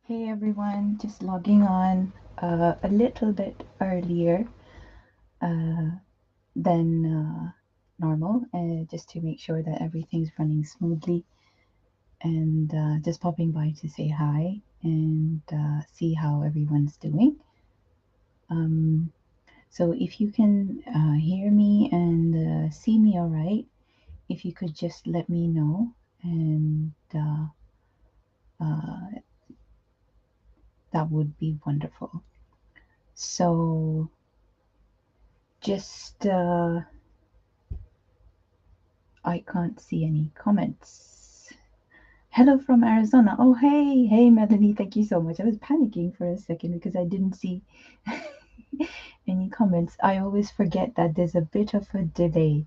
Hey everyone, just logging on a little bit earlier uh, than normal, just to make sure that everything's running smoothly, and just popping by to say hi and see how everyone's doing. Um, so if you can hear me and see me all right, if you could just let me know, and uh, that would be wonderful. So just I can't see any comments. Hello from Arizona. Oh, hey, hey, Melanie. Thank you so much. I was panicking for a second because I didn't see any comments. I always forget that there's a bit of a delay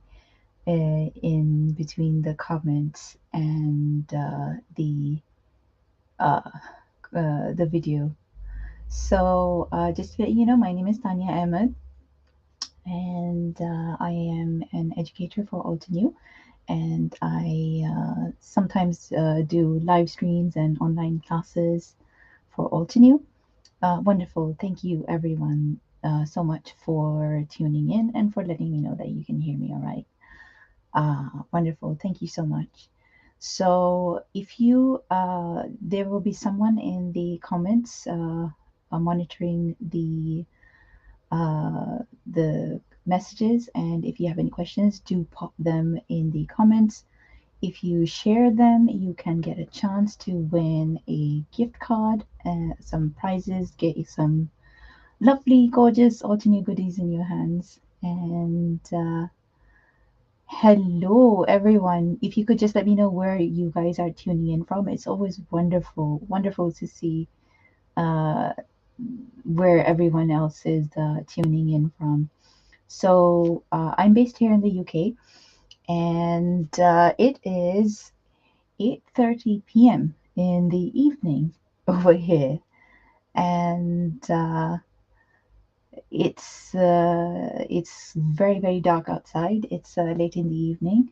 in between the comments and uh, the video. So, just to let you know, my name is Tania Ahmed, and I am an educator for Altenew, and I sometimes do live streams and online classes for Altenew. Wonderful. Thank you, everyone, so much for tuning in and for letting me know that you can hear me all right. Wonderful. Thank you so much. So, if you, there will be someone in the comments monitoring the messages, and if you have any questions, do pop them in the comments. If you share them, you can get a chance to win a gift card, some prizes, get some lovely, gorgeous alternate goodies in your hands. And hello, everyone. If you could just let me know where you guys are tuning in from, it's always wonderful, wonderful to see uh, where everyone else is tuning in from. So I'm based here in the UK, and it is 8:30 p.m. in the evening over here, and it's very very dark outside. It's late in the evening,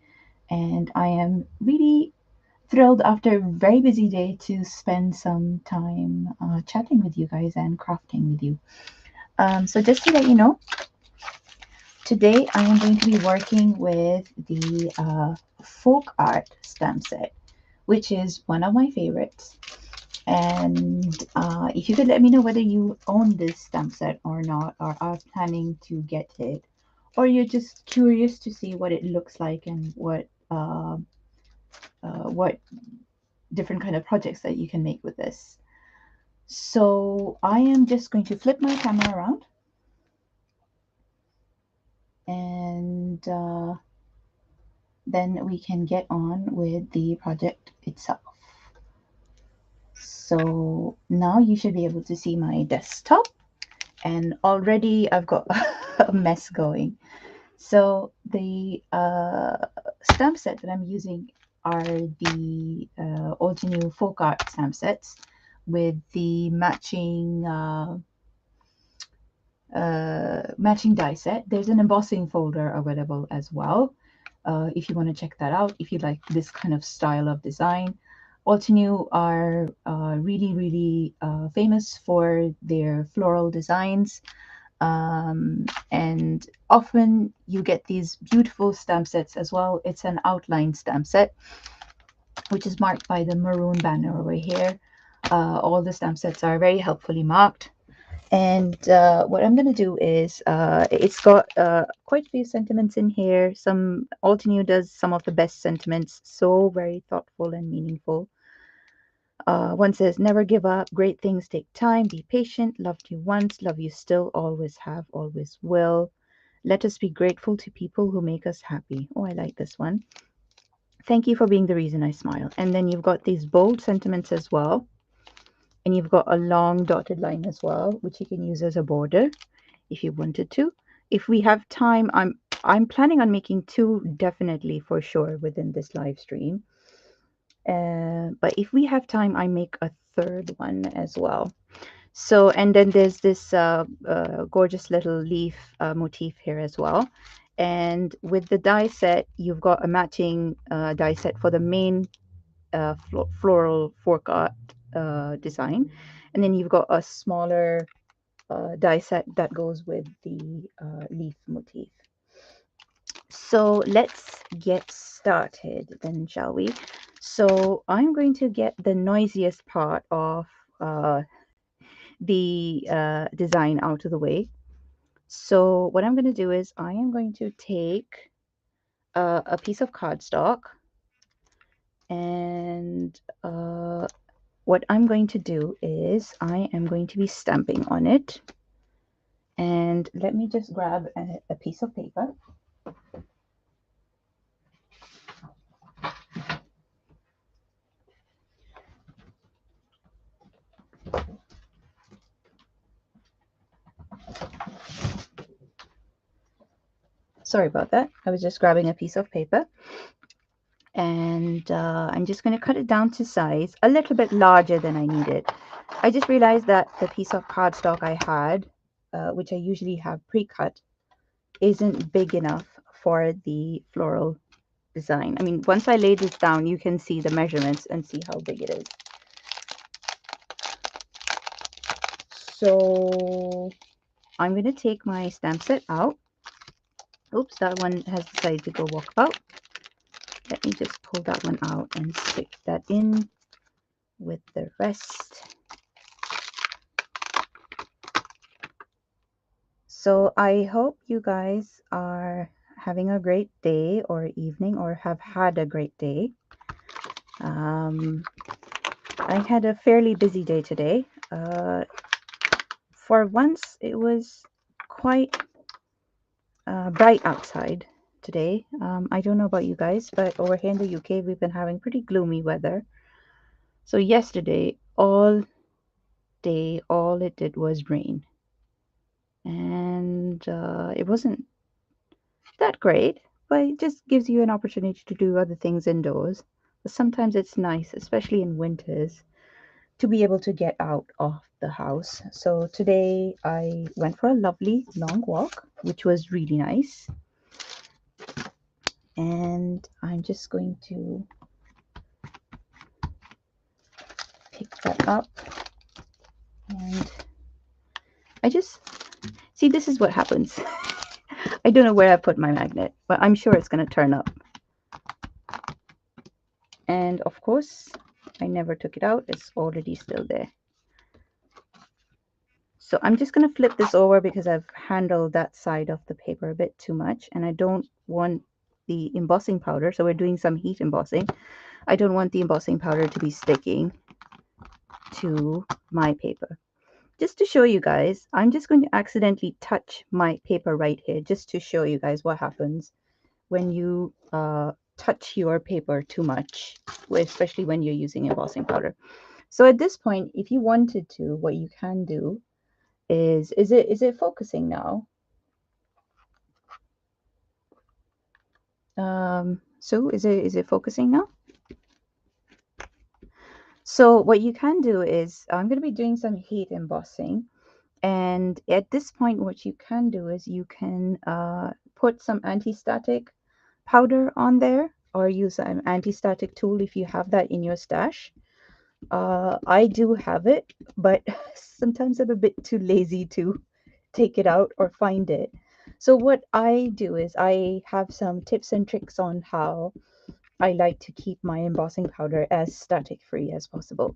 and I am really thrilled after a very busy day to spend some time chatting with you guys and crafting with you. So just to let you know, today I am going to be working with the folk art stamp set, which is one of my favorites. And if you could let me know whether you own this stamp set or not, or are planning to get it, or you're just curious to see what it looks like and what different kind of projects that you can make with this. So I am just going to flip my camera around, and then we can get on with the project itself. So now you should be able to see my desktop, and already I've got a mess going. So the stamp set that I'm using are the old to new folk art stamp sets with the matching die set. There's an embossing folder available as well, if you want to check that out, if you like this kind of style of design. Altenew are really famous for their floral designs, and often you get these beautiful stamp sets as well. It's an outline stamp set, which is marked by the maroon banner over here. All the stamp sets are very helpfully marked. And what I'm going to do is, it's got quite a few sentiments in here. Some Altenew does some of the best sentiments, so very thoughtful and meaningful. One says, never give up. Great things take time. Be patient. Loved you once. Love you still. Always have. Always will. Let us be grateful to people who make us happy. Oh, I like this one. Thank you for being the reason I smile. And then you've got these bold sentiments as well. And you've got a long dotted line as well, which you can use as a border if you wanted to. If we have time, I'm planning on making two definitely for sure within this live stream. But if we have time, I make a third one as well. So, and then there's this gorgeous little leaf motif here as well. And with the die set, you've got a matching die set for the main floral fork art design. And then you've got a smaller die set that goes with the leaf motif. So let's get started then, shall we? So I'm going to get the noisiest part of the design out of the way. So what I'm going to do is I am going to take a piece of cardstock, and what I'm going to do is I am going to be stamping on it. And let me just grab a piece of paper. Sorry about that. I was just grabbing a piece of paper. And I'm just going to cut it down to size, a little bit larger than I needed. I just realized that the piece of cardstock I had, which I usually have pre-cut, isn't big enough for the floral design. I mean, once I lay this down, you can see the measurements and see how big it is. So I'm going to take my stamp set out. Oops, that one has decided to go walkabout. Let me just pull that one out and stick that in with the rest. So I hope you guys are having a great day or evening, or have had a great day. I had a fairly busy day today. For once, it was quite bright outside today. I don't know about you guys, but over here in the UK, we've been having pretty gloomy weather. So yesterday, all day, all it did was rain. And it wasn't that great, but it just gives you an opportunity to do other things indoors. But sometimes it's nice, especially in winters, to be able to get out of the house. So today I went for a lovely long walk, which was really nice. And I'm just going to pick that up. And I just see, this is what happens. I don't know where I put my magnet, but I'm sure it's going to turn up. And of course, I never took it out. It's already still there. So I'm just going to flip this over because I've handled that side of the paper a bit too much, and I don't want the embossing powder, so we're doing some heat embossing. I don't want the embossing powder to be sticking to my paper. Just to show you guys, I'm just going to accidentally touch my paper right here, just to show you guys what happens when you touch your paper too much, especially when you're using embossing powder. So at this point, if you wanted to, what you can do is it focusing now? So is it focusing now? So what you can do is, I'm going to be doing some heat embossing, and at this point what you can do is you can put some anti-static powder on there, or use an anti-static tool if you have that in your stash. I do have it, but sometimes I'm a bit too lazy to take it out or find it. So what I do is I have some tips and tricks on how I like to keep my embossing powder as static free as possible.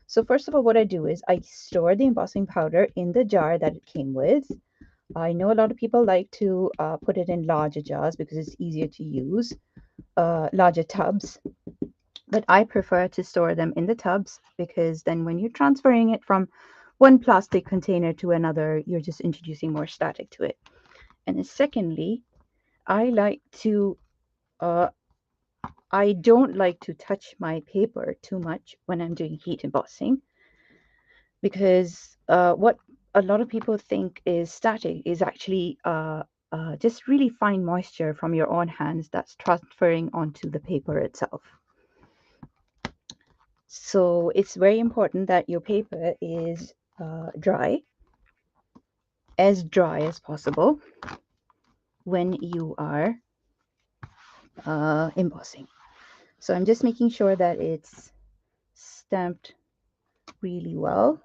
So first of all, what I do is I store the embossing powder in the jar that it came with. I know a lot of people like to put it in larger jars because it's easier to use, larger tubs. But I prefer to store them in the tubs, because then when you're transferring it from one plastic container to another, you're just introducing more static to it. And then secondly, I like to I don't like to touch my paper too much when I'm doing heat embossing, because what a lot of people think is static is actually just really fine moisture from your own hands that's transferring onto the paper itself. So it's very important that your paper is dry as possible when you are embossing. So I'm just making sure that it's stamped really well.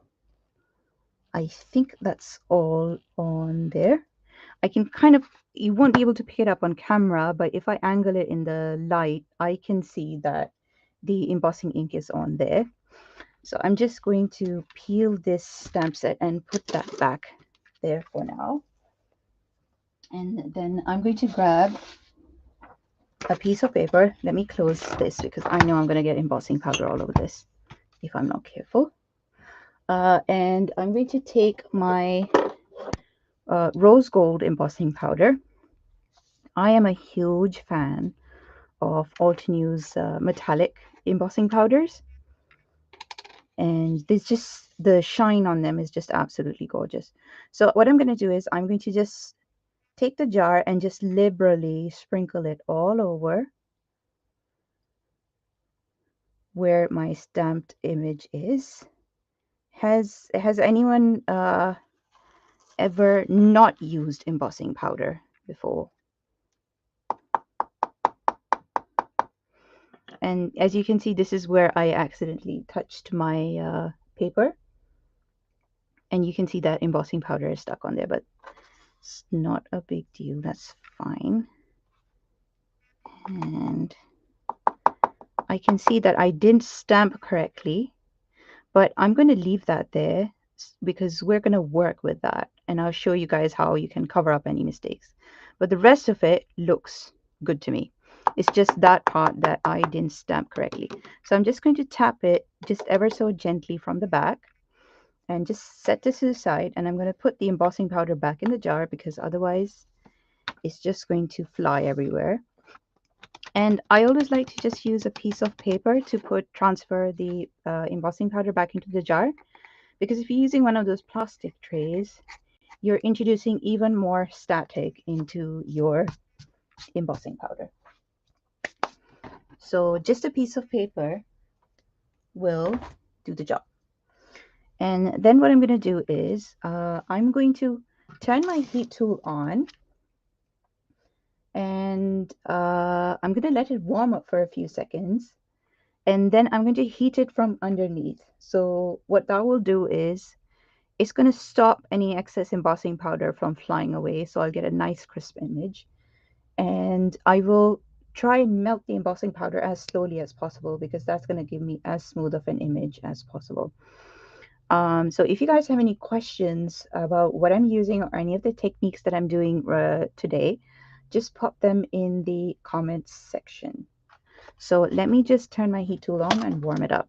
I think that's all on there. I can kind of, you won't be able to pick it up on camera, but if I angle it in the light, I can see that the embossing ink is on there. So I'm just going to peel this stamp set and put that back there for now. And then I'm going to grab a piece of paper. Let me close this because I know I'm going to get embossing powder all over this if I'm not careful. And I'm going to take my rose gold embossing powder. I am a huge fan of Altenews metallic embossing powders, and there's just the shine on them is just absolutely gorgeous. So what I'm going to do is I'm going to just take the jar and just liberally sprinkle it all over where my stamped image is. Has anyone ever not used embossing powder before? And as you can see, this is where I accidentally touched my paper, and you can see that embossing powder is stuck on there, but it's not a big deal. That's fine. And I can see that I didn't stamp correctly, but I'm going to leave that there because we're going to work with that, and I'll show you guys how you can cover up any mistakes. But the rest of it looks good to me. It's just that part that I didn't stamp correctly. So I'm just going to tap it just ever so gently from the back and just set this to the side, and I'm going to put the embossing powder back in the jar because otherwise it's just going to fly everywhere. And I always like to just use a piece of paper to transfer the embossing powder back into the jar, because if you're using one of those plastic trays, you're introducing even more static into your embossing powder. So just a piece of paper will do the job. And then what I'm going to do is I'm going to turn my heat tool on, and I'm going to let it warm up for a few seconds, and then I'm going to heat it from underneath. So what that will do is it's going to stop any excess embossing powder from flying away, so I'll get a nice crisp image. And I will try and melt the embossing powder as slowly as possible because that's going to give me as smooth of an image as possible. So if you guys have any questions about what I'm using or any of the techniques that I'm doing today, just pop them in the comments section. So let me just turn my heat tool on and warm it up.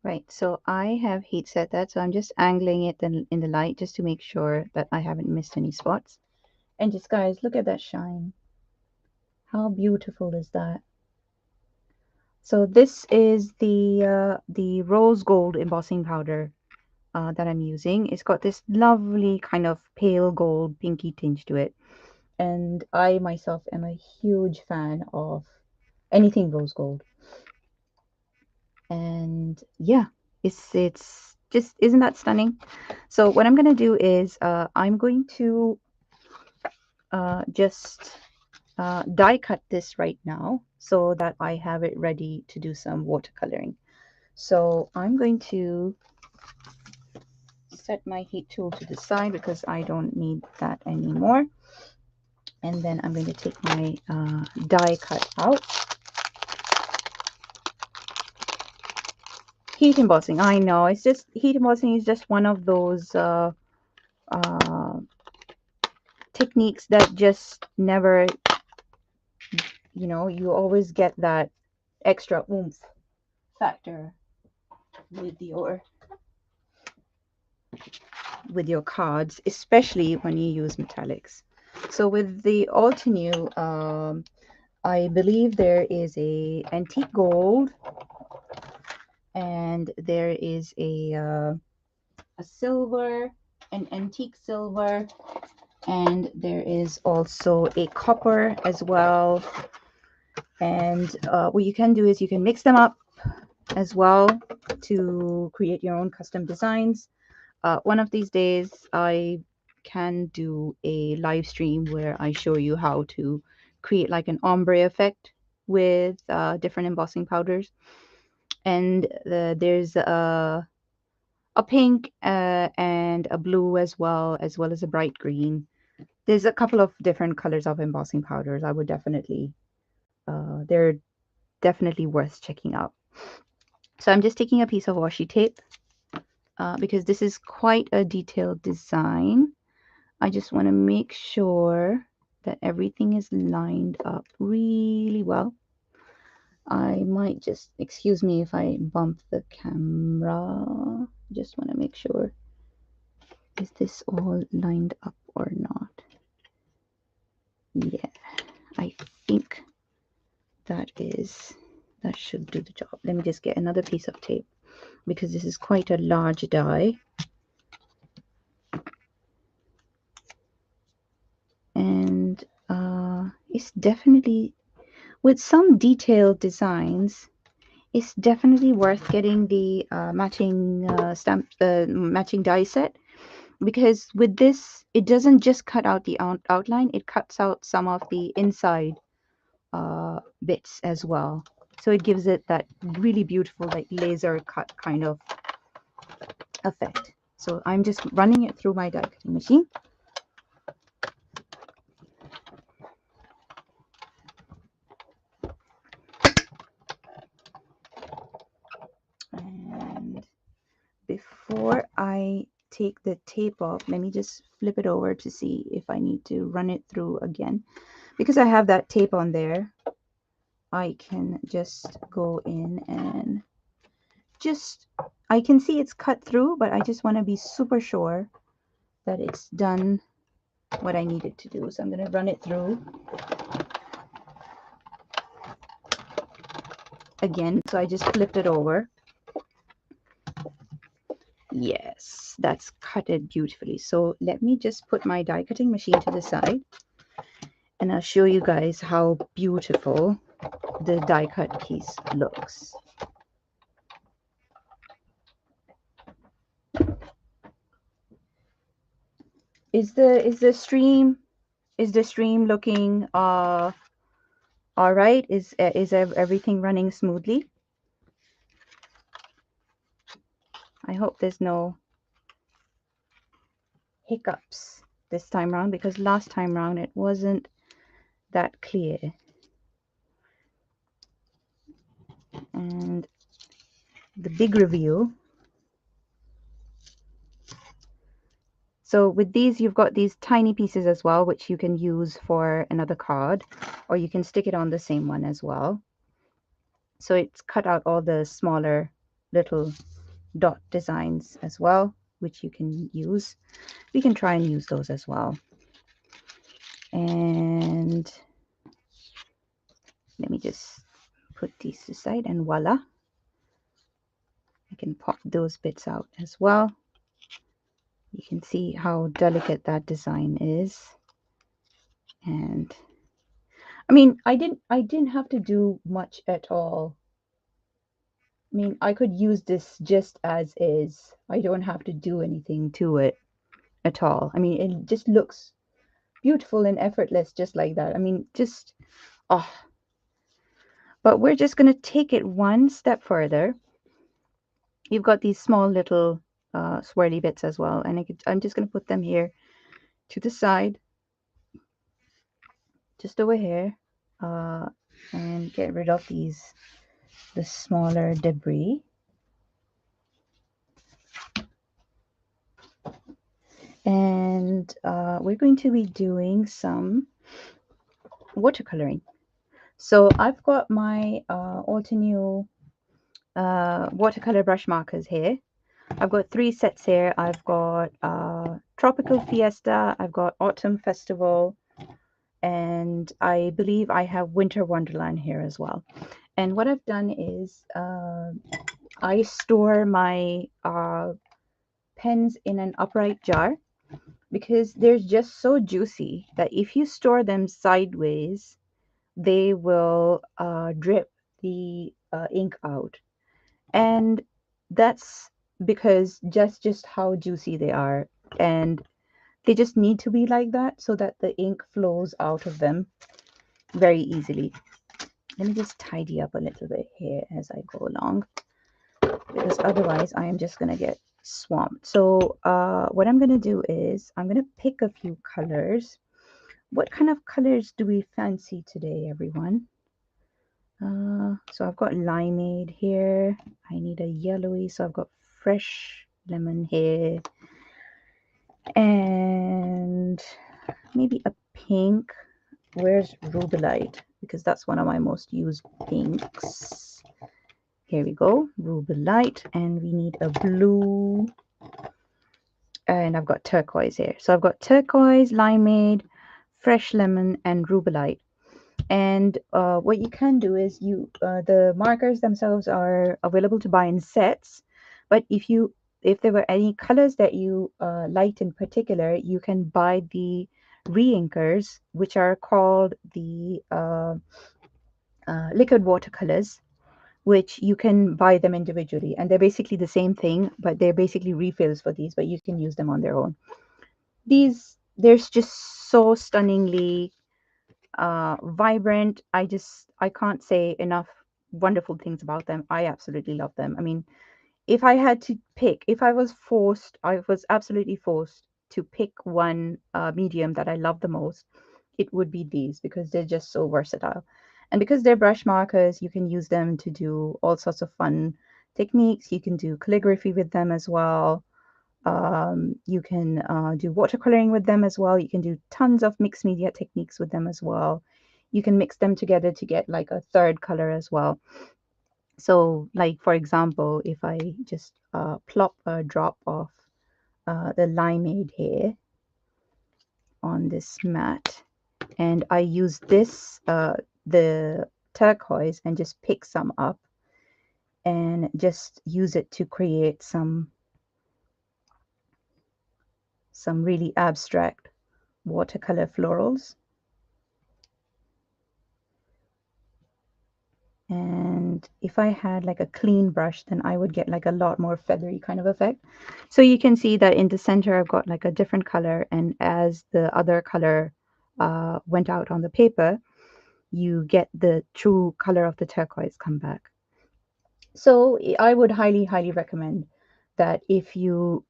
Right, so I have heat set that, so I'm just angling it in the light just to make sure that I haven't missed any spots. And just guys, look at that shine. How beautiful is that? So this is the rose gold embossing powder that I'm using. It's got this lovely kind of pale gold pinky tinge to it. And I myself am a huge fan of anything rose gold. And yeah, it's Just isn't that stunning? So what I'm going to do is I'm going to just die cut this right now so that I have it ready to do some watercoloring. So I'm going to set my heat tool to the side because I don't need that anymore. And then I'm going to take my die cut out. Heat embossing, I know, it's just heat embossing is just one of those uh, techniques that just never, you always get that extra oomph factor with your cards, especially when you use metallics. So with the Altenew, I believe there is a antique gold, and there is a silver, an antique silver, and there is also a copper as well. And what you can do is you can mix them up as well to create your own custom designs. One of these days I can do a live stream where I show you how to create like an ombre effect with different embossing powders. And there's a pink and a blue as well as a bright green. There's a couple of different colors of embossing powders. I would definitely, they're definitely worth checking out. So I'm just taking a piece of washi tape because this is quite a detailed design. I just want to make sure that everything is lined up really well. I might just, excuse me if I bump the camera. Just want to make sure. Is this all lined up or not? Yeah, I think that should do the job. Let me just get another piece of tape because this is quite a large die. And it's definitely, with some detailed designs, it's definitely worth getting the matching matching die set, because with this it doesn't just cut out the outline, it cuts out some of the inside bits as well, so it gives it that really beautiful like laser cut kind of effect. So I'm just running it through my die cutting machine. And before I take the tape off, let me just flip it over to see if I need to run it through again. Because I have that tape on there, I can just go in and I can see it's cut through, but I just want to be super sure that it's done what I need it to do. So I'm going to run it through again. So I just flipped it over. Yes, that's cut it beautifully. So let me just put my die cutting machine to the side, and I'll show you guys how beautiful the die cut piece looks. Is the stream looking all right? Is everything running smoothly? I hope there's no hiccups this time around, because last time around it wasn't that clear. And the big reveal. So with these, you've got these tiny pieces as well, which you can use for another card, or you can stick it on the same one as well. So it's cut out all the smaller little dot designs as well, which you can use. We can try and use those as well. And let me just put these aside, and voila, I can pop those bits out as well. You can see how delicate that design is. And I mean, I didn't have to do much at all I mean, I could use this just as is. I don't have to do anything to it at all. I mean, it just looks beautiful and effortless just like that. I mean, just, oh, but we're just going to take it one step further. You've got these small little swirly bits as well. And I'm just going to put them here to the side, just over here, uh, and get rid of the smaller debris. And we're going to be doing some watercoloring. So I've got my Altenew watercolor brush markers here. I've got 3 sets here. I've got Tropical Fiesta, I've got Autumn Festival, and I believe I have Winter Wonderland here as well. And what I've done is I store my pens in an upright jar because they're just so juicy that if you store them sideways, they will drip the ink out. And that's because just how juicy they are. And they just need to be like that so that the ink flows out of them very easily. Let me just tidy up a little bit here as I go along, because otherwise I am just going to get swamped. So what I'm going to do is I'm going to pick a few colors. What kind of colors do we fancy today, everyone? So I've got limeade here. I need a yellowy, so I've got fresh lemon here. And maybe a pink. Where's rubelite? Because that's one of my most used pinks. Here we go, rubelite. And we need a blue. And I've got turquoise here. So I've got turquoise, limeade, fresh lemon, and rubelite. And what you can do is the markers themselves are available to buy in sets, but if there were any colors that you liked in particular, you can buy the re-inkers, which are called the liquid watercolors, which you can buy them individually, and they're basically the same thing, but they're basically refills for these, but you can use them on their own. There's just so stunningly vibrant. I can't say enough wonderful things about them. I absolutely love them. I mean, if I had to pick, if I was absolutely forced to pick one medium that I love the most, it would be these, because they're just so versatile. And because they're brush markers, you can use them to do all sorts of fun techniques. You can do calligraphy with them as well. You can do watercoloring with them as well. You can do tons of mixed media techniques with them as well. You can mix them together to get like a third color as well. So, like for example, if I just plop a drop of the limeade here on this mat, and I use the turquoise, and just pick some up and just use it to create some really abstract watercolor florals. And if I had like a clean brush, then I would get like a lot more feathery kind of effect. So you can see that in the center, I've got like a different color. And as the other color went out on the paper, you get the true color of the turquoise come back. So I would highly, highly recommend that if you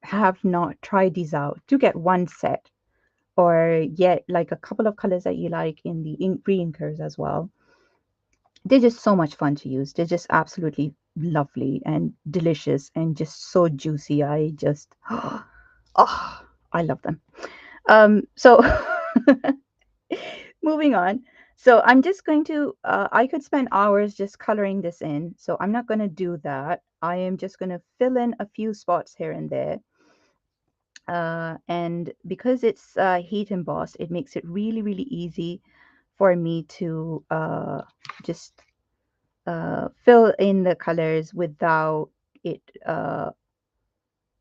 have not tried these out, do get one set, or get like a couple of colors that you like in the re-inkers as well. They're just so much fun to use. They're just absolutely lovely and delicious and just so juicy. I just, oh, I love them. So moving on. So I'm just going to, I could spend hours just coloring this in. So I'm not going to do that. I am just going to fill in a few spots here and there. And because it's heat embossed, it makes it really, really easy for me to just fill in the colors without it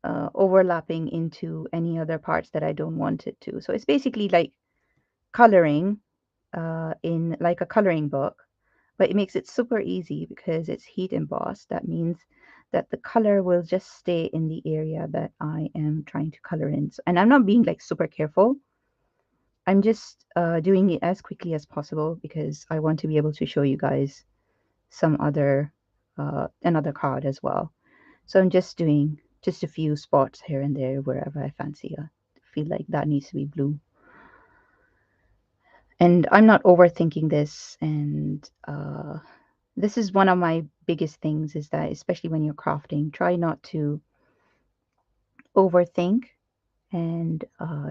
overlapping into any other parts that I don't want it to. So it's basically like coloring in like a coloring book, but it makes it super easy because it's heat embossed. That means that the color will just stay in the area that I am trying to color in. And I'm not being like super careful. I'm just doing it as quickly as possible because I want to be able to show you guys some other another card as well. So I'm just doing just a few spots here and there wherever I fancy. I feel like that needs to be blue. And I'm not overthinking this. And this is one of my biggest things is that, especially when you're crafting, try not to overthink and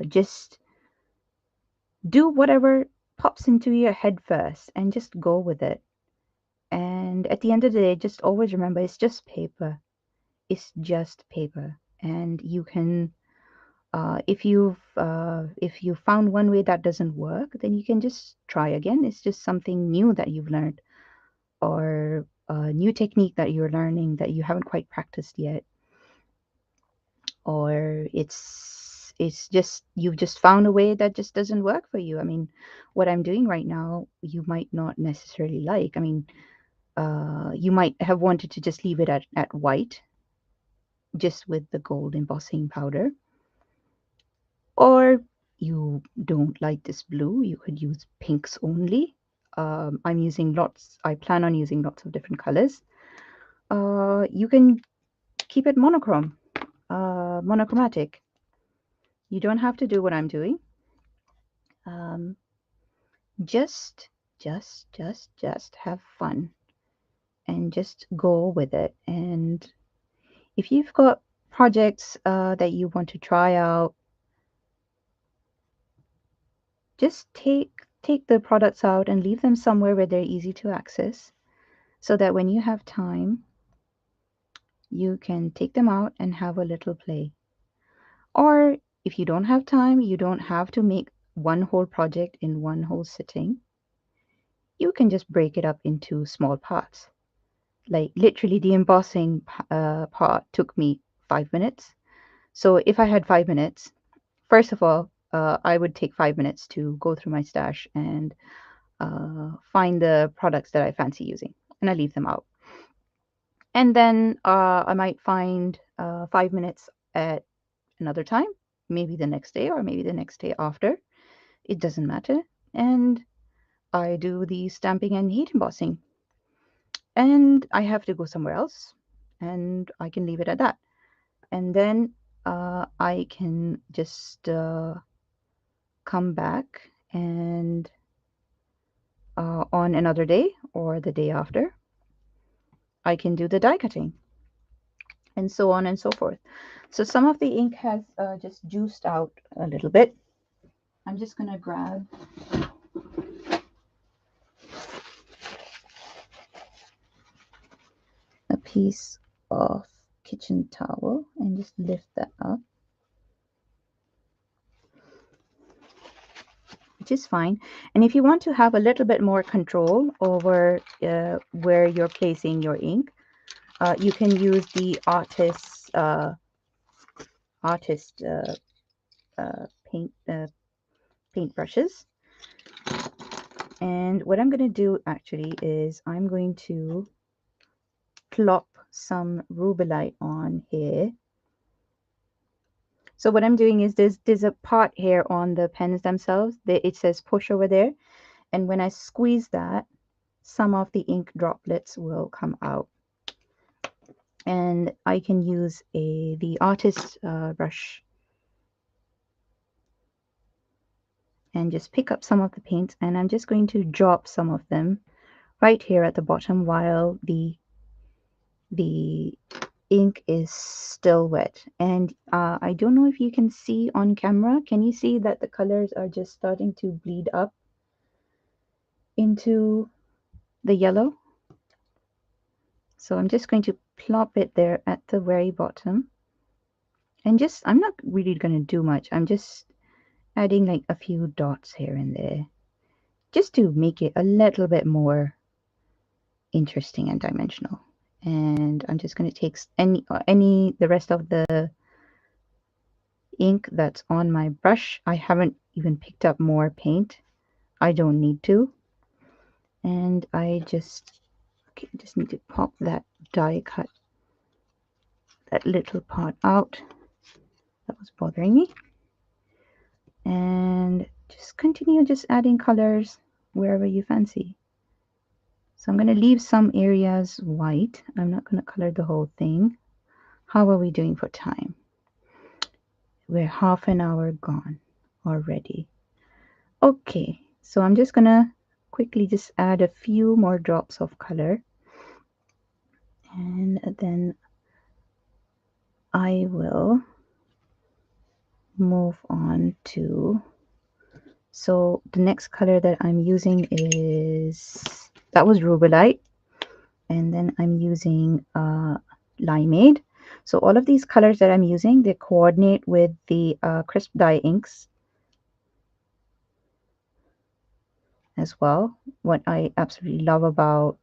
just do whatever pops into your head first and just go with it. And at the end of the day, just always remember it's just paper. It's just paper. And you can, if you found one way that doesn't work, then you can just try again. It's just something new that you've learned or a new technique that you're learning that you haven't quite practiced yet. Or it's just you've just found a way that just doesn't work for you. I mean, what I'm doing right now, you might not necessarily like. I mean, you might have wanted to just leave it at white, just with the gold embossing powder. Or you don't like this blue, you could use pinks only. I plan on using lots of different colors. You can keep it monochromatic. You don't have to do what I'm doing. Um, just, just have fun and just go with it. And if you've got projects that you want to try out, just take the products out and leave them somewhere where they're easy to access, so that when you have time, you can take them out and have a little play. Or if you don't have time, you don't have to make one whole project in one whole sitting. You can just break it up into small parts. Like literally, the embossing part took me 5 minutes. So if I had 5 minutes, first of all, I would take 5 minutes to go through my stash and find the products that I fancy using, and I leave them out. And then I might find 5 minutes at another time, maybe the next day or maybe the next day after. It doesn't matter. And I do the stamping and heat embossing. And I have to go somewhere else, and I can leave it at that. And then I can just come back and on another day or the day after, I can do the die cutting and so on and so forth. So some of the ink has just juiced out a little bit. I'm just going to grab a piece of kitchen towel and just lift that up, which is fine. And if you want to have a little bit more control over where you're placing your ink, you can use the artist paint paint brushes. And what I'm going to do actually is I'm going to plop some rubellite on here. So what I'm doing is there's a part here on the pens themselves. It says push over there. And when I squeeze that, some of the ink droplets will come out. And I can use the artist brush and just pick up some of the paint. And I'm just going to drop some of them right here at the bottom while the ink is still wet. And I don't know if you can see on camera. Can you see that the colors are just starting to bleed up into the yellow? So I'm just going to plop it there at the very bottom. And just, I'm not really going to do much. I'm just adding like a few dots here and there, just to make it a little bit more interesting and dimensional. And I'm just going to take the rest of the ink that's on my brush. I haven't even picked up more paint. I don't need to. And I just need to pop that die cut, that little part out that was bothering me, and just continue just adding colors wherever you fancy. So I'm going to leave some areas white. I'm not going to color the whole thing. How are we doing for time? We're half an hour gone already. Okay, so I'm just going to quickly just add a few more drops of color, and then I will move on to, so the next color that I'm using is, that was Rubelite, and then I'm using Limeade. So all of these colors that I'm using, they coordinate with the crisp dye inks as well. What I absolutely love about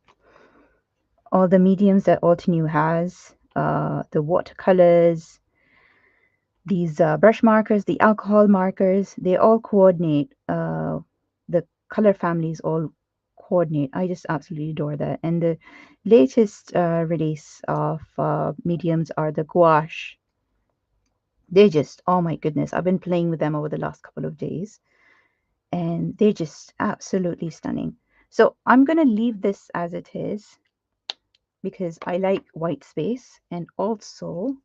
all the mediums that Altenew has, the watercolors, these brush markers, the alcohol markers, they all coordinate. The color families all coordinate. I just absolutely adore that. And the latest release of mediums are the gouache. They just, oh my goodness, I've been playing with them over the last couple of days, and they're just absolutely stunning. So I'm going to leave this as it is because I like white space, and also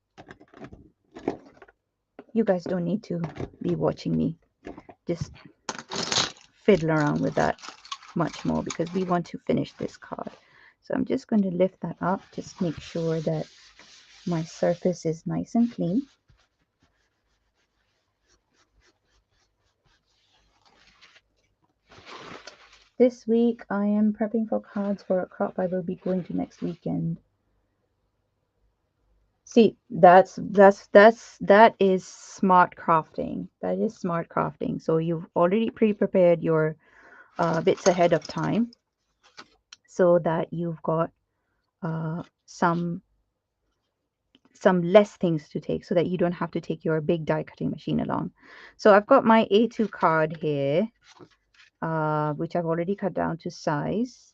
you guys don't need to be watching me just fiddle around with that much more because we want to finish this card. So I'm just going to lift that up, just make sure that my surface is nice and clean. This week I am prepping for cards for a crop I will be going to next weekend. See, that is smart crafting. That is smart crafting. So you've already pre-prepared your bits ahead of time so that you've got some less things to take so that you don't have to take your big die cutting machine along. So I've got my A2 card here, which I've already cut down to size,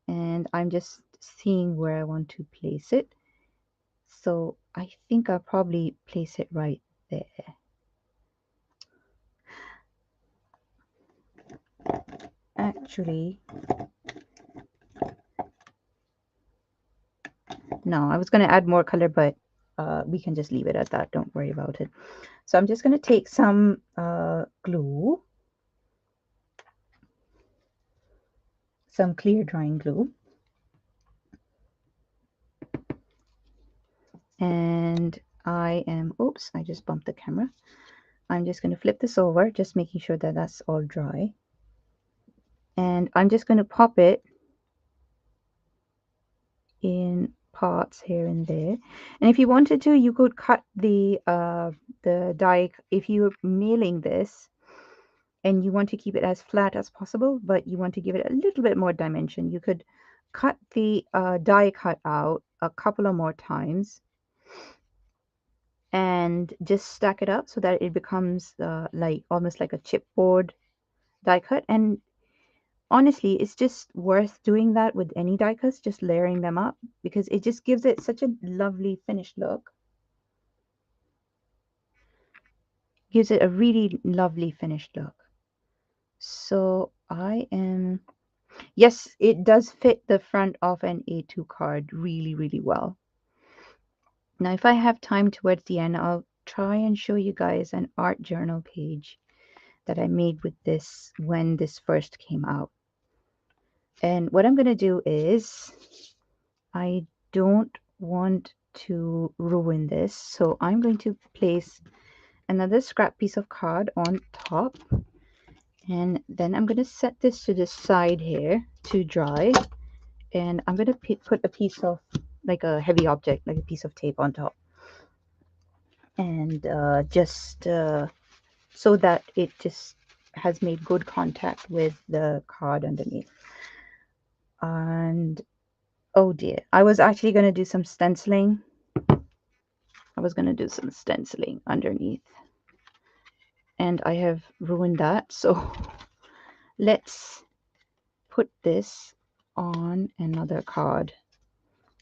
and I'm just seeing where I want to place it. So I think I'll probably place it right there. Actually, no, I was going to add more color, but we can just leave it at that. Don't worry about it. So I'm just going to take some glue, some clear drying glue, and I am, oops, I just bumped the camera. I'm just going to flip this over, just making sure that that's all dry. And I'm just going to pop it in parts here and there. And if you wanted to, you could cut the die. If you're mailing this and you want to keep it as flat as possible, but you want to give it a little bit more dimension, you could cut the die cut out a couple of more times and just stack it up so that it becomes like almost like a chipboard die cut. And honestly, it's just worth doing that with any die cuts, just layering them up, because it just gives it such a lovely finished look. Gives it a really lovely finished look. So I am, yes, it does fit the front of an A2 card really, really well. Now, if I have time towards the end, I'll try and show you guys an art journal page that I made with this when this first came out. And what I'm going to do is, I don't want to ruin this, so I'm going to place another scrap piece of card on top, and then I'm going to set this to the side here to dry, and I'm going to put a piece of, like a heavy object, like a piece of tape on top, and just so that it just has made good contact with the card underneath. And oh dear, I was actually going to do some stenciling. I was going to do some stenciling underneath, and I have ruined that. So let's put this on another card.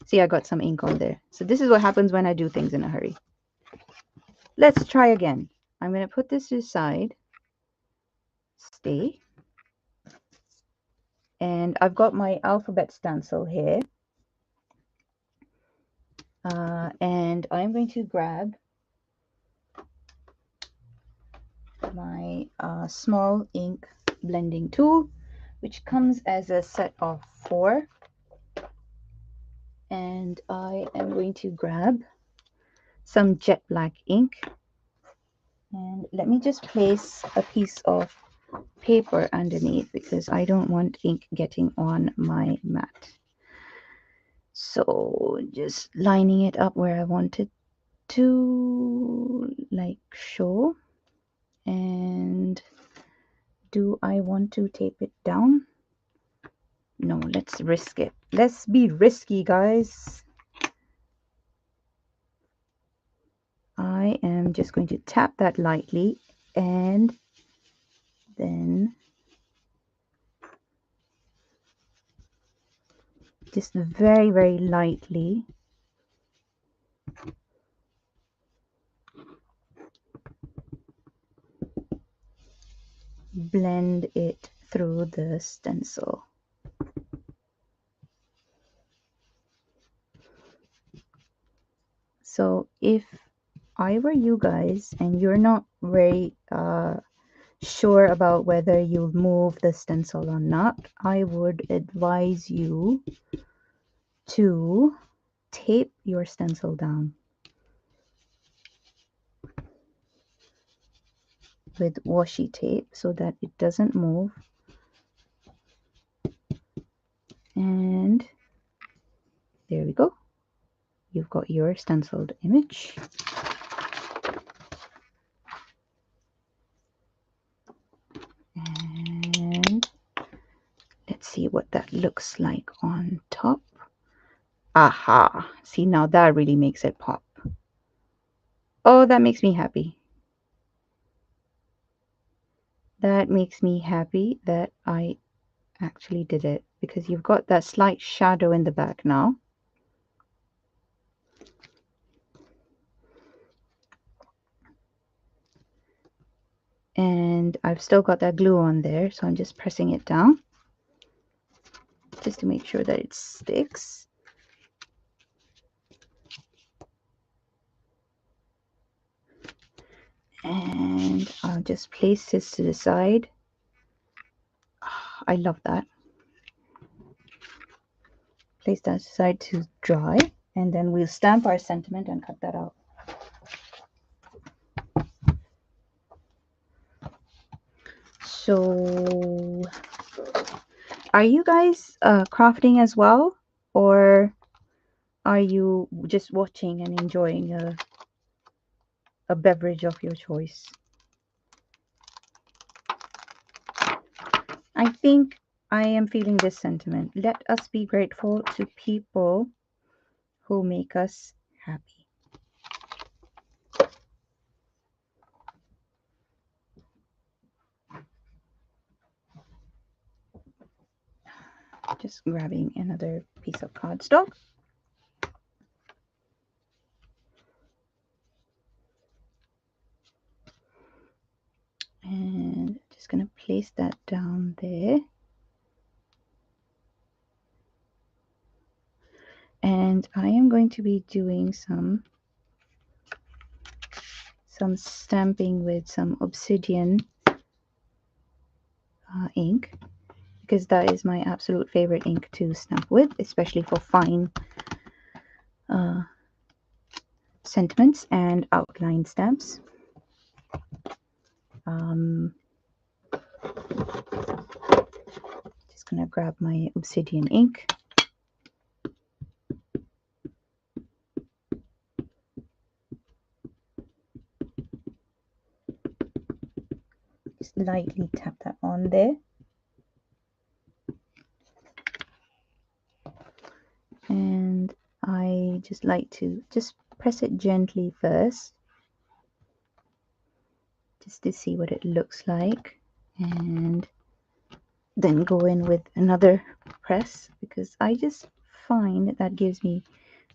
See, I got some ink on there. So this is what happens when I do things in a hurry. Let's try again. I'm going to put this to the side. Stay. And I've got my alphabet stencil here. And I'm going to grab my small ink blending tool, which comes as a set of 4. And I am going to grab some jet black ink. And let me just place a piece of paper underneath because I don't want ink getting on my mat. So just lining it up where I want it to, like so. And do I want to tape it down? No, let's risk it. Let's be risky, guys. I am just going to tap that lightly and then just very, very lightly blend it through the stencil. So if I were you guys and you're not very sure about whether you'll move the stencil or not, I would advise you to tape your stencil down with washi tape so that it doesn't move. And there we go. You've got your stenciled image. And let's see what that looks like on top. Aha! See, now that really makes it pop. Oh, that makes me happy. That makes me happy that I actually did it, because you've got that slight shadow in the back now. And I've still got that glue on there, so I'm just pressing it down just to make sure that it sticks. And I'll just place this to the side. I love that. Place that aside to dry, and then we'll stamp our sentiment and cut that out. So are you guys crafting as well, or are you just watching and enjoying a beverage of your choice? I think I am feeling this sentiment. Let us be grateful to people who make us happy. Just grabbing another piece of cardstock. And just going to place that down there. And I am going to be doing some stamping with some obsidian ink, because that is my absolute favorite ink to stamp with, especially for fine sentiments and outline stamps. Just gonna grab my obsidian ink. Just lightly tap that on there. And I just like to just press it gently first, just to see what it looks like. And then go in with another press, because I just find that gives me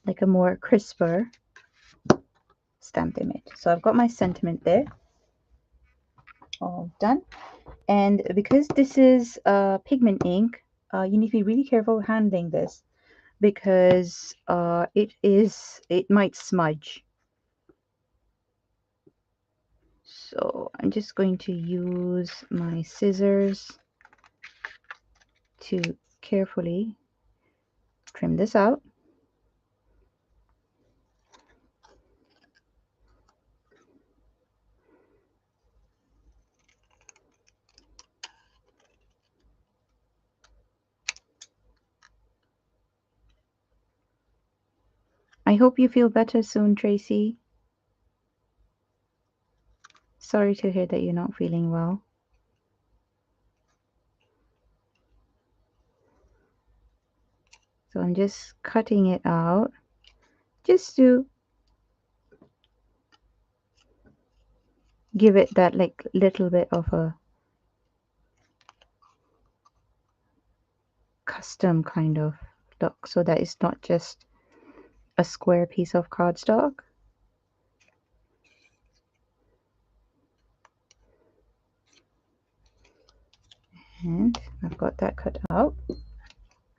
like a more crisper stamped image. So I've got my sentiment there all done. And because this is pigment ink, you need to be really careful handling this, because it might smudge. So I'm just going to use my scissors to carefully trim this out. I hope you feel better soon, Tracy. Sorry to hear that you're not feeling well. So I'm just cutting it out just to give it that like little bit of a custom kind of look, so that it's not just a square piece of cardstock. And I've got that cut out.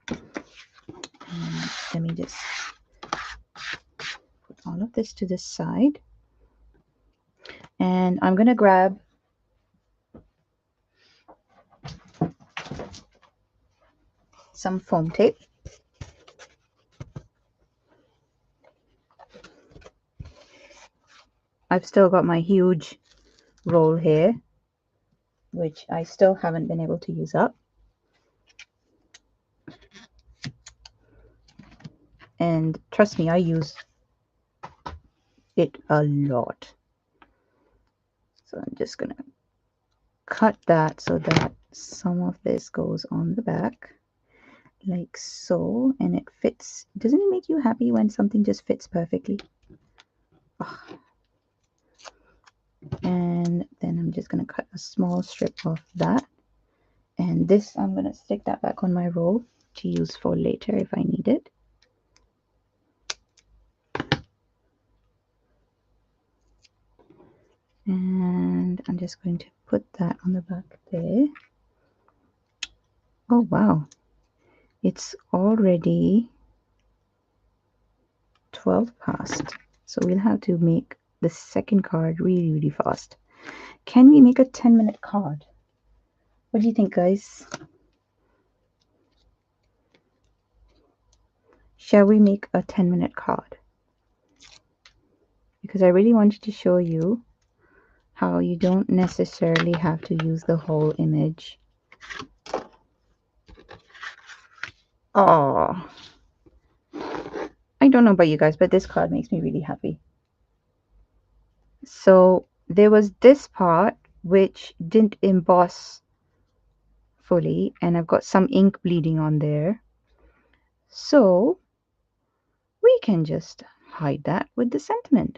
And let me just put all of this to the side. And I'm going to grab some foam tape. I've still got my huge roll here, which I still haven't been able to use up. And trust me, I use it a lot. So I'm just going to cut that so that some of this goes on the back, like so, and it fits. Doesn't it make you happy when something just fits perfectly? Oh. And then I'm just going to cut a small strip of that, and this I'm going to stick that back on my roll to use for later if I need it. And I'm just going to put that on the back there. Oh wow, it's already 12 past, so we'll have to make the second card really fast. Can we make a 10-minute card? What do you think, guys? Shall we make a 10-minute card? Because I really wanted to show you how you don't necessarily have to use the whole image. Oh, I don't know about you guys, but this card makes me really happy. So there was this part which didn't emboss fully, and I've got some ink bleeding on there. So we can just hide that with the sentiment.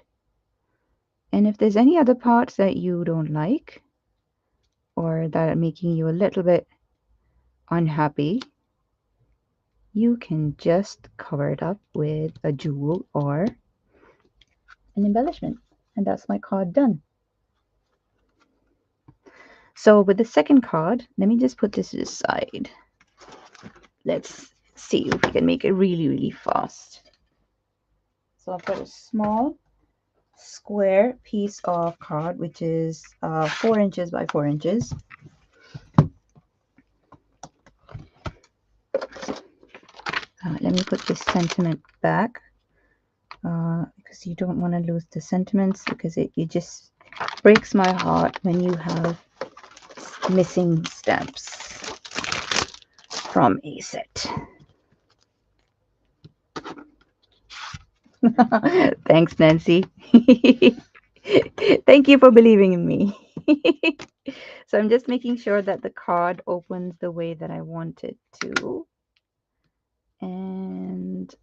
And if there's any other parts that you don't like or that are making you a little bit unhappy, you can just cover it up with a jewel or an embellishment. And that's my card done. So with the second card, let me just put this to the side. Let's see if we can make it really fast. So I've got a small square piece of card, which is 4 inches by 4 inches. Let me put this sentiment back, because you don't want to lose the sentiments, because it just breaks my heart when you have missing stamps from a set. Thanks, Nancy. Thank you for believing in me. So I'm just making sure that the card opens the way that I want it to. And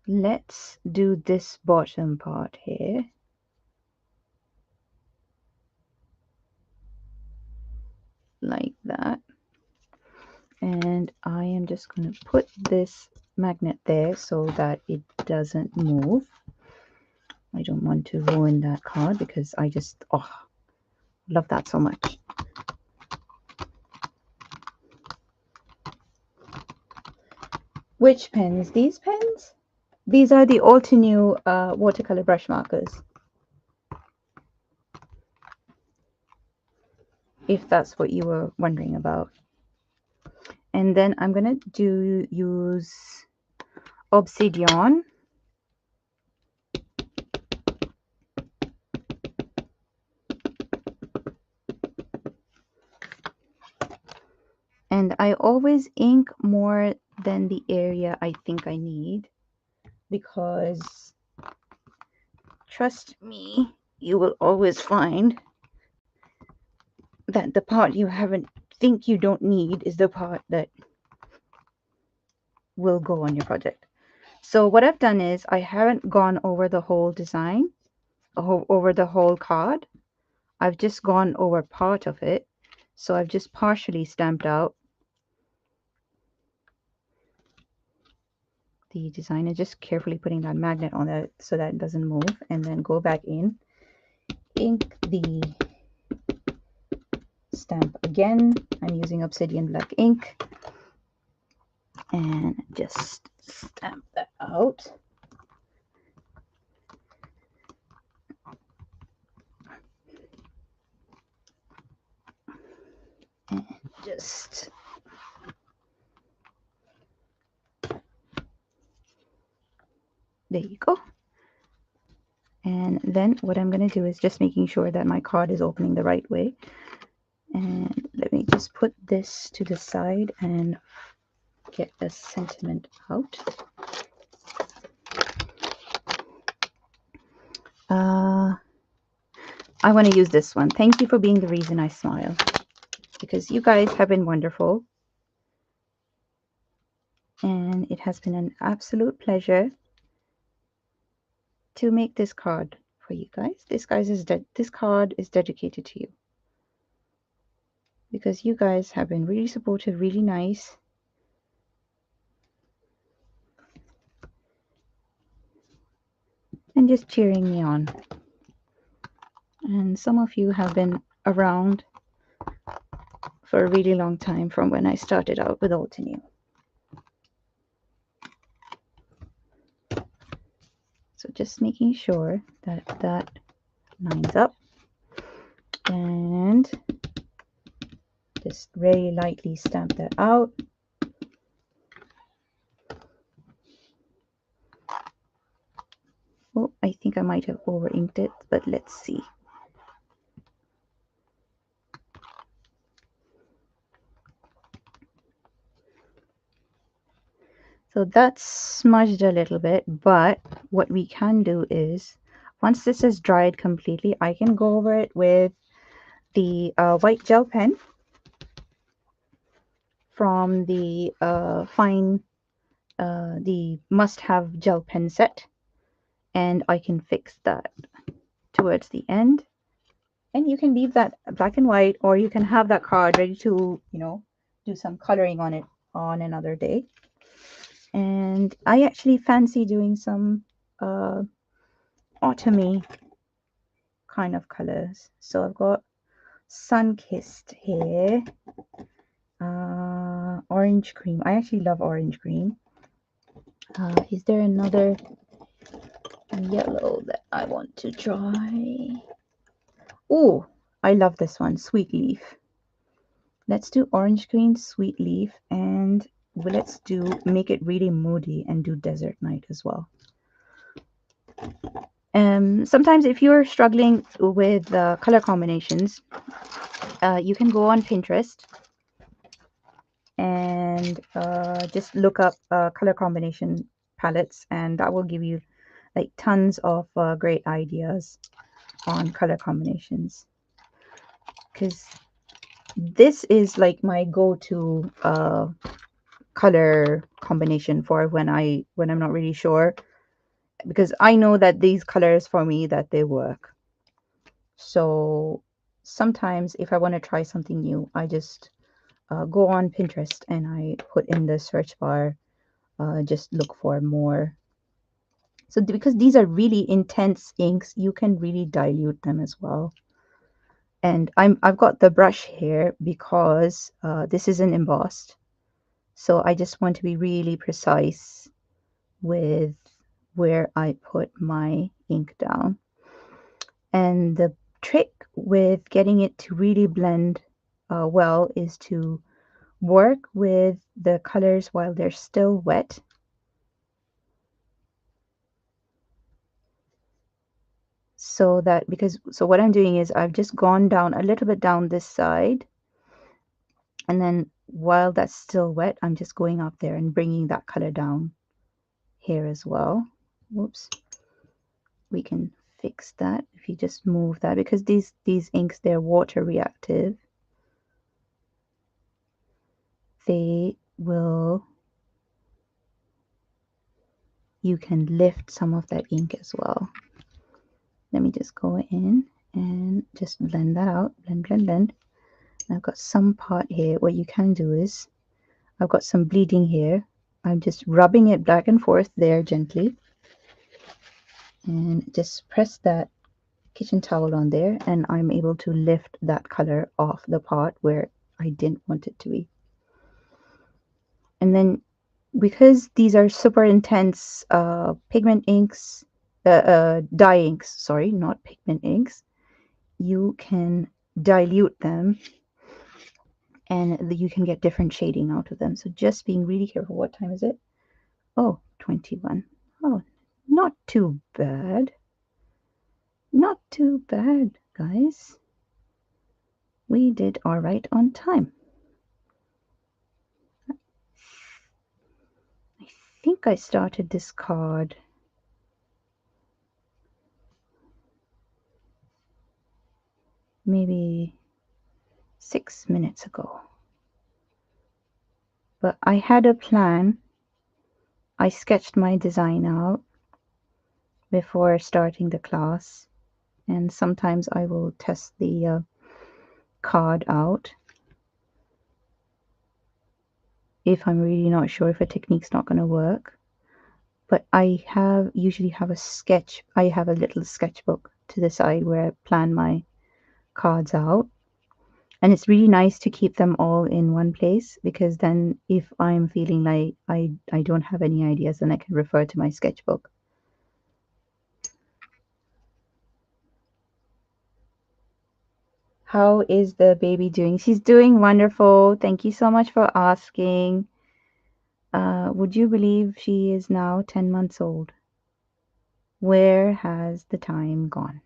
let's do this bottom part here. like that. And I am just going to put this magnet there so that it doesn't move. I don't want to ruin that card because I just, oh, love that so much. Which pens? These pens? These are the Altenew watercolor brush markers. If that's what you were wondering about. And then I'm gonna use Obsidian. And I always ink more than the area I think I need, because trust me, you will always find that the part you think you don't need is the part that will go on your project. So what I've done is I haven't gone over the whole design, over the whole card. I've just gone over part of it. So I've just partially stamped out the design and just carefully putting that magnet on it so that it doesn't move, and then go back in, ink the stamp again. I'm using Obsidian black ink and just stamp that out. And just there you go. And then what I'm going to do is just making sure that my card is opening the right way. And let me just put this to the side and get the sentiment out. I want to use this one. Thank you for being the reason I smile, because you guys have been wonderful. And it has been an absolute pleasure to make this card for you guys. This card is dedicated to you, because you guys have been really supportive, really nice. And just cheering me on. And some of you have been around for a really long time, from when I started out with Altenew. So just making sure that that lines up, and just very lightly stamp that out. Oh, I think I might have over inked it, but let's see. So that's smudged a little bit, but what we can do is, once this is dried completely, I can go over it with the white gel pen from the the must-have gel pen set, and I can fix that towards the end. And you can leave that black and white, or you can have that card ready to, do some coloring on it on another day. And I actually fancy doing some autumny kind of colors. So I've got sun-kissed here, orange cream. I actually love orange cream. Is there another yellow that I want to try? Oh, I love this one, sweet leaf. Let's do orange green, sweet leaf, and let's make it really moody and do desert night as well. Sometimes if you're struggling with color combinations, you can go on Pinterest and just look up color combination palettes, and that will give you like tons of great ideas on color combinations, because this is like my go-to color combination for when I'm not really sure, because I know that these colors for me, that they work. So sometimes if I want to try something new, I just go on Pinterest and I put in the search bar, just look for more. So because these are really intense inks, you can really dilute them as well. And I've got the brush here because this isn't embossed. So I just want to be really precise with where I put my ink down. And the trick with getting it to really blend well is to work with the colors while they're still wet. So that so what I'm doing is I've just gone down a little bit down this side, and then while that's still wet, I'm just going up there and bringing that color down here as well. Whoops. We can fix that if you just move that, because these inks, they're water reactive. They will, you can lift some of that ink as well. Let me just go in and just blend that out. Blend, blend, blend. And I've got some part here. What you can do is, I've got some bleeding here. I'm just rubbing it back and forth there gently. And just press that kitchen towel on there, and I'm able to lift that color off the part where I didn't want it to be. And then because these are super intense pigment inks, dye inks, sorry, not pigment inks, you can dilute them and you can get different shading out of them. So just being really careful. What time is it? Oh, 21. Oh, not too bad. Not too bad, guys. We did all right on time. I think I started this card maybe 6 minutes ago. But I had a plan. I sketched my design out before starting the class, and sometimes I will test the card out if I'm really not sure if a technique's not going to work. But I usually have a sketch. I have a little sketchbook to the side where I plan my cards out. And it's really nice to keep them all in one place, because then if I'm feeling like I don't have any ideas, then I can refer to my sketchbook. How is the baby doing? She's doing wonderful. Thank you so much for asking. Would you believe she is now 10 months old? Where has the time gone?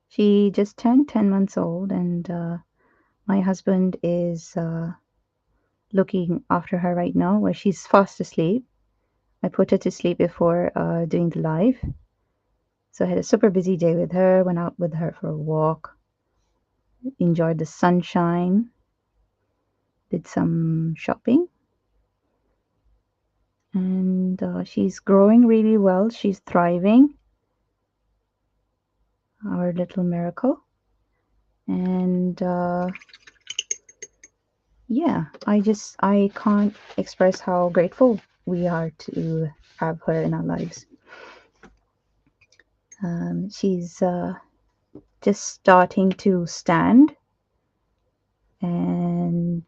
She just turned 10 months old, and my husband is looking after her right now, where she's fast asleep. I put her to sleep before doing the live. So I had a super busy day with her, went out with her for a walk, enjoyed the sunshine, did some shopping, and she's growing really well. She's thriving, our little miracle. And yeah, I can't express how grateful we are to have her in our lives. She's just starting to stand, and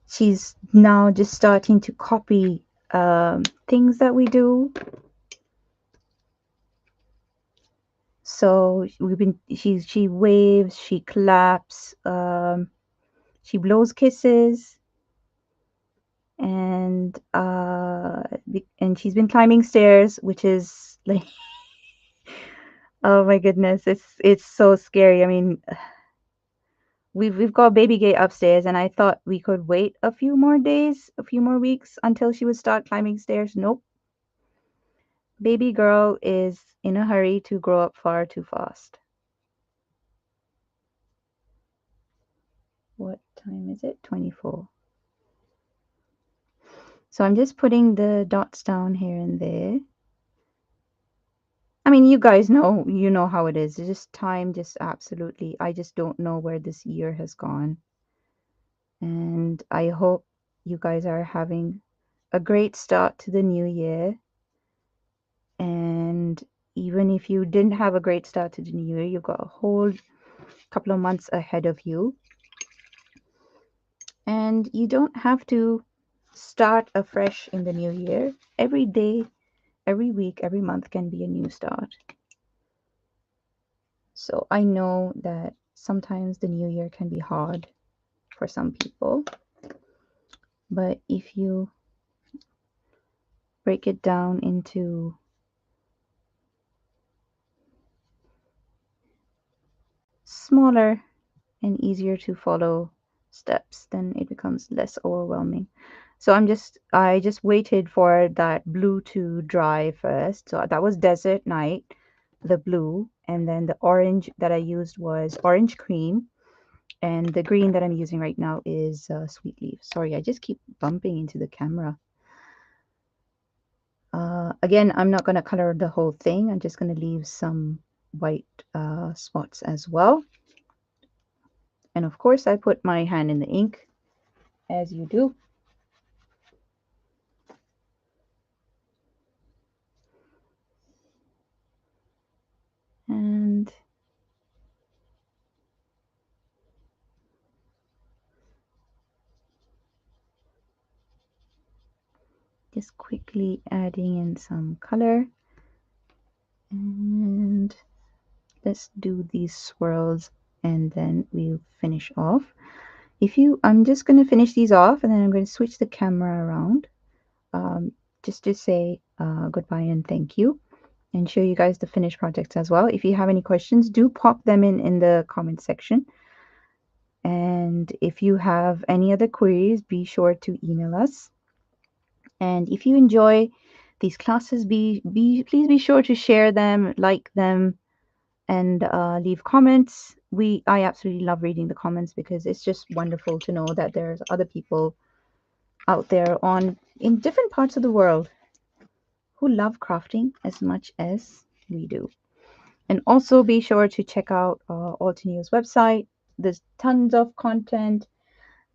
she's now just starting to copy things that we do. So she waves, she claps, she blows kisses, and she's been climbing stairs, which is like, oh my goodness, it's so scary. I mean, we've got baby gate upstairs, and I thought we could wait a few more days, a few more weeks until she would start climbing stairs. Nope. Baby girl is in a hurry to grow up far too fast. What time is it? 24. So I'm just putting the dots down here and there. I mean, you guys know, you know how it is. It's just time, just absolutely. I just don't know where this year has gone. And I hope you guys are having a great start to the new year. And even if you didn't have a great start to the new year, you've got a whole couple of months ahead of you. And you don't have to start afresh in the new year. Every day, every week, every month can be a new start. So I know that sometimes the new year can be hard for some people, but if you break it down into smaller and easier to follow steps, then it becomes less overwhelming. So I just waited for that blue to dry first. So that was Desert Night, the blue, and then the orange that I used was orange cream, and the green that I'm using right now is Sweet Leaf. Sorry, I just keep bumping into the camera. Again, I'm not going to color the whole thing. I'm just going to leave some white spots as well. And of course, I put my hand in the ink, as you do. And just quickly adding in some color. And let's do these swirls and then we'll finish off. I'm just going to finish these off and then I'm going to switch the camera around just to say goodbye and thank you and show you guys the finished projects as well. If you have any questions, do pop them in the comment section. And if you have any other queries, be sure to email us. And if you enjoy these classes, please be sure to share them, like them, and leave comments. I absolutely love reading the comments because it's just wonderful to know that there's other people out there in different parts of the world who love crafting as much as we do. And also be sure to check out Altenews website. There's tons of content.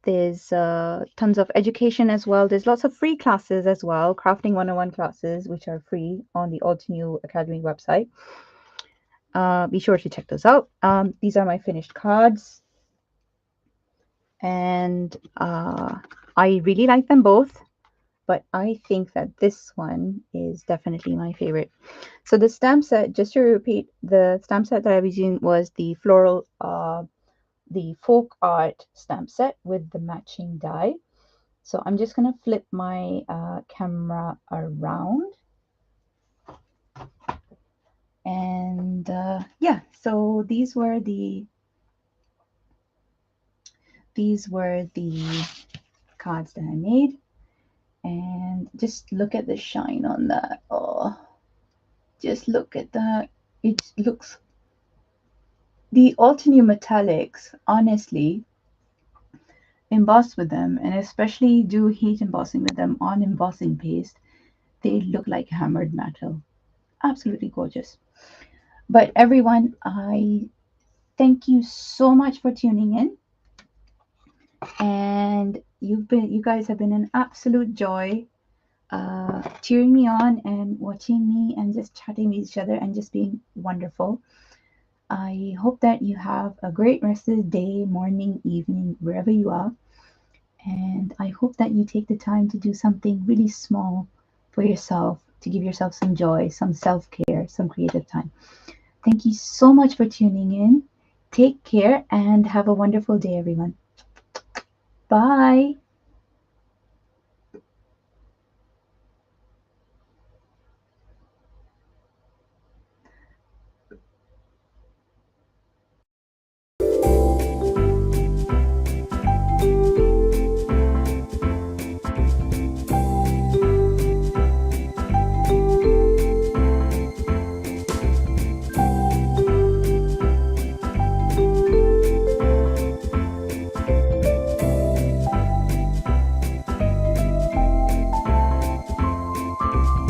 There's tons of education as well. There's lots of free classes as well, Crafting 101 classes, which are free on the Altenew Academy website. Be sure to check those out. These are my finished cards. And I really like them both, but I think that this one is definitely my favorite. So the stamp set, just to repeat, the stamp set that I was using was the floral, the folk art stamp set with the matching die. So I'm just going to flip my camera around. And yeah, so these were the cards that I made. And just look at the shine on that. Oh, just look at that. It looks, the Altenew metallics, honestly, emboss with them, and especially do heat embossing with them on embossing paste, they look like hammered metal. Absolutely gorgeous. But everyone, I thank you so much for tuning in. And you guys have been an absolute joy, cheering me on and watching me and just chatting with each other and just being wonderful. I hope that you have a great rest of the day, morning, evening, wherever you are. And I hope that you take the time to do something really small for yourself, to give yourself some joy, some self-care, some creative time. Thank you so much for tuning in. Take care and have a wonderful day, everyone. Bye.